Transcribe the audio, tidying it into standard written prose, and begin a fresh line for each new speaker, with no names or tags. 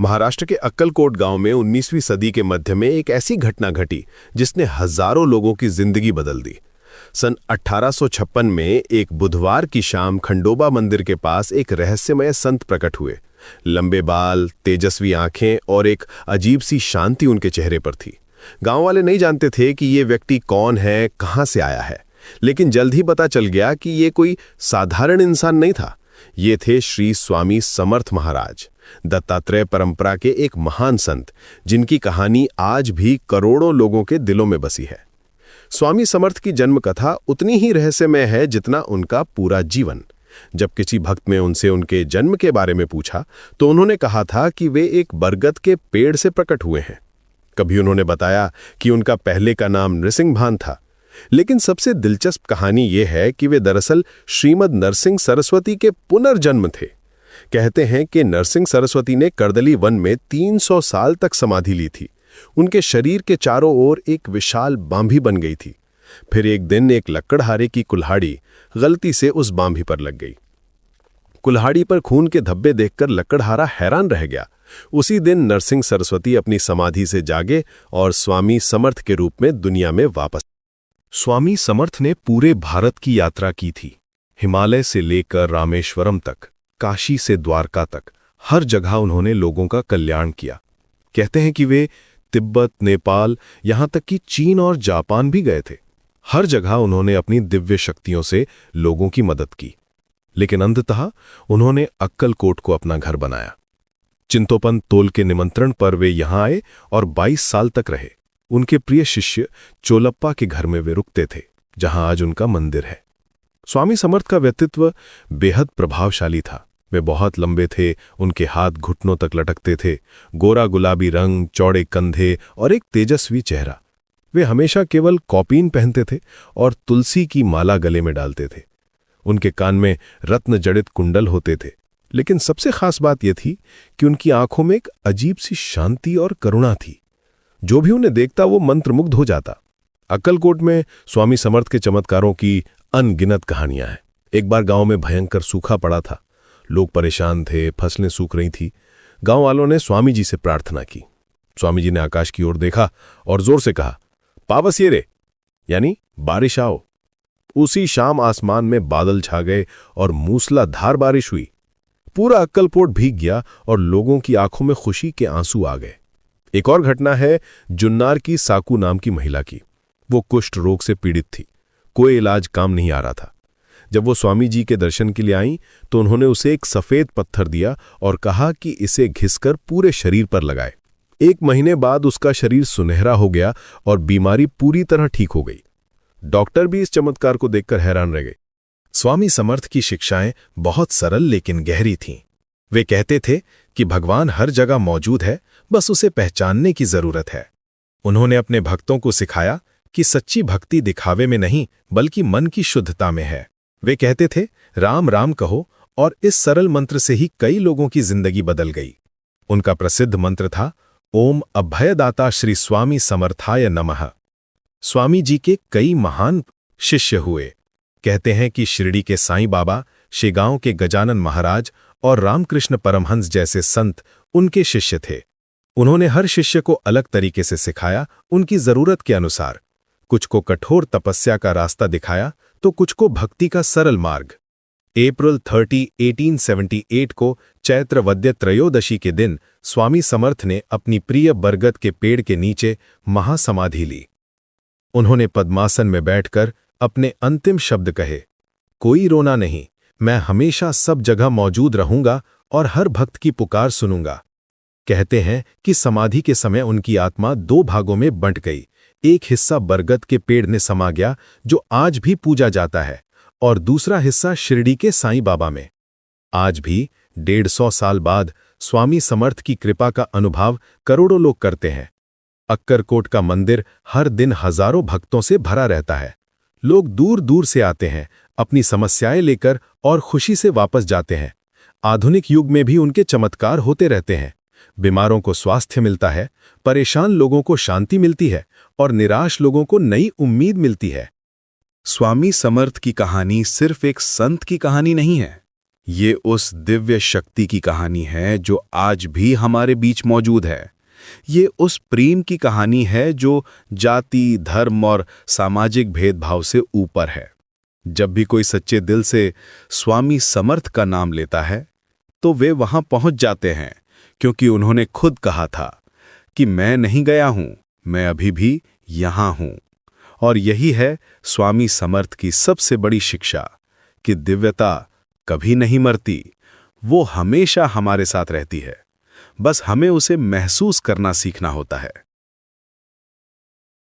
महाराष्ट्र के अक्कलकोट गांव में 19वीं सदी के मध्य में एक ऐसी घटना घटी जिसने हजारों लोगों की जिंदगी बदल दी। सन 1856 में एक बुधवार की शाम खंडोबा मंदिर के पास एक रहस्यमय संत प्रकट हुए। लंबे बाल, तेजस्वी आंखें और एक अजीब सी शांति उनके चेहरे पर थी। गांव वाले नहीं जानते थे कि ये व्यक्ति कौन है, कहां से आया है, लेकिन जल्द ही पता चल गया कि ये कोई साधारण इंसान नहीं था। ये थे श्री स्वामी समर्थ महाराज, दत्तात्रेय परंपरा के एक महान संत, जिनकी कहानी आज भी करोड़ों लोगों के दिलों में बसी है। स्वामी समर्थ की जन्म कथा उतनी ही रहस्यमय है जितना उनका पूरा जीवन। जब किसी भक्त ने उनसे उनके जन्म के बारे में पूछा तो उन्होंने कहा था कि वे एक बरगद के पेड़ से प्रकट हुए हैं। कभी उन्होंने बताया कि उनका पहले का नाम नृसिंहभान था, लेकिन सबसे दिलचस्प कहानी यह है कि वे दरअसल श्रीमद नरसिंह सरस्वती के पुनर्जन्म थे। कहते हैं कि नरसिंह सरस्वती ने करदली वन में 300 साल तक समाधि ली थी। उनके शरीर के चारों ओर एक विशाल बांभी बन गई थी। फिर एक दिन एक लकड़हारे की कुल्हाड़ी गलती से उस बांभी पर लग गई। कुल्हाड़ी पर खून के धब्बे देखकर लकड़हारा हैरान रह गया। उसी दिन नरसिंह सरस्वती अपनी समाधि से जागे और स्वामी समर्थ के रूप में दुनिया में वापस। स्वामी समर्थ ने पूरे भारत की यात्रा की थी। हिमालय से लेकर रामेश्वरम तक, काशी से द्वारका तक, हर जगह उन्होंने लोगों का कल्याण किया। कहते हैं कि वे तिब्बत, नेपाल, यहां तक कि चीन और जापान भी गए थे। हर जगह उन्होंने अपनी दिव्य शक्तियों से लोगों की मदद की, लेकिन अंततः उन्होंने अक्कलकोट को अपना घर बनाया। चिंतोपन तोल के निमंत्रण पर वे यहां आए और 22 साल तक रहे। उनके प्रिय शिष्य चोलप्पा के घर में वे रुकते थे, जहां आज उनका मंदिर है। स्वामी समर्थ का व्यक्तित्व बेहद प्रभावशाली था। वे बहुत लंबे थे, उनके हाथ घुटनों तक लटकते थे, गोरा गुलाबी रंग, चौड़े कंधे और एक तेजस्वी चेहरा। वे हमेशा केवल कॉपीन पहनते थे और तुलसी की माला गले में डालते थे। उनके कान में रत्न जड़ित कुंडल होते थे, लेकिन सबसे खास बात यह थी कि उनकी आंखों में एक अजीब सी शांति और करुणा थी। जो भी उन्हें देखता वो मंत्रमुग्ध हो जाता। अक्कलकोट में स्वामी समर्थ के चमत्कारों की अनगिनत कहानियां हैं। एक बार गांव में भयंकर सूखा पड़ा था। लोग परेशान थे, फसलें सूख रही थी। गांव वालों ने स्वामी जी से प्रार्थना की। स्वामी जी ने आकाश की ओर देखा और जोर से कहा, पावस ये रे, यानी बारिश आओ। उसी शाम आसमान में बादल छा गए और मूसलाधार बारिश हुई। पूरा अक्कलकोट भीग गया और लोगों की आंखों में खुशी के आंसू आ गए। एक और घटना है जुन्नार की साकू नाम की महिला की। वो कुष्ठ रोग से पीड़ित थी। कोई इलाज काम नहीं आ रहा था। जब वो स्वामी जी के दर्शन के लिए आईं तो उन्होंने उसे एक सफेद पत्थर दिया और कहा कि इसे घिसकर पूरे शरीर पर लगाए। 1 महीने बाद उसका शरीर सुनहरा हो गया और बीमारी पूरी तरह ठीक हो गई। डॉक्टर भी इस चमत्कार को देखकर हैरान रह गए। स्वामी समर्थ की शिक्षाएं बहुत सरल लेकिन गहरी थीं। वे कहते थे कि भगवान हर जगह मौजूद है, बस उसे पहचानने की जरूरत है। उन्होंने अपने भक्तों को सिखाया कि सच्ची भक्ति दिखावे में नहीं बल्कि मन की शुद्धता में है। वे कहते थे, राम राम कहो, और इस सरल मंत्र से ही कई लोगों की जिंदगी बदल गई। उनका प्रसिद्ध मंत्र था, ओम अभयदाता श्री स्वामी समर्थाय नमः। स्वामी जी के कई महान शिष्य हुए। कहते हैं कि शिरडी के साईं बाबा, शेगांव के गजानन महाराज और रामकृष्ण परमहंस जैसे संत उनके शिष्य थे। उन्होंने हर शिष्य को अलग तरीके से सिखाया, उनकी जरूरत के अनुसार। कुछ को कठोर तपस्या का रास्ता दिखाया तो कुछ को भक्ति का सरल मार्ग। अप्रैल 30, 1878 को चैत्र वद्य त्रयोदशी के दिन स्वामी समर्थ ने अपनी प्रिय बरगद के पेड़ के नीचे महासमाधि ली। उन्होंने पद्मासन में बैठकर अपने अंतिम शब्द कहे, कोई रोना नहीं, मैं हमेशा सब जगह मौजूद रहूंगा और हर भक्त की पुकार सुनूंगा। कहते हैं कि समाधि के समय उनकी आत्मा 2 भागों में बंट गई। एक हिस्सा बरगद के पेड़ ने समा गया, जो आज भी पूजा जाता है, और दूसरा हिस्सा शिरडी के साईं बाबा में। आज भी 150 साल बाद स्वामी समर्थ की कृपा का अनुभव करोड़ों लोग करते हैं। अक्कलकोट का मंदिर हर दिन हजारों भक्तों से भरा रहता है। लोग दूर दूर से आते हैं, अपनी समस्याएं लेकर, और खुशी से वापस जाते हैं। आधुनिक युग में भी उनके चमत्कार होते रहते हैं। बीमारों को स्वास्थ्य मिलता है, परेशान लोगों को शांति मिलती है और निराश लोगों को नई उम्मीद मिलती है।
स्वामी समर्थ की कहानी सिर्फ एक संत की कहानी नहीं है, ये उस दिव्य शक्ति की कहानी है जो आज भी हमारे बीच मौजूद है। ये उस प्रेम की कहानी है जो जाति, धर्म और सामाजिक भेदभाव से ऊपर है। जब भी कोई सच्चे दिल से स्वामी समर्थ का नाम लेता है, तो वे वहां पहुंच जाते हैं, क्योंकि उन्होंने खुद कहा था कि मैं नहीं गया हूं, मैं अभी भी यहां हूं। और यही है स्वामी समर्थ की सबसे बड़ी शिक्षा, कि दिव्यता कभी नहीं मरती, वो हमेशा हमारे साथ रहती है। बस हमें उसे महसूस करना सीखना होता है।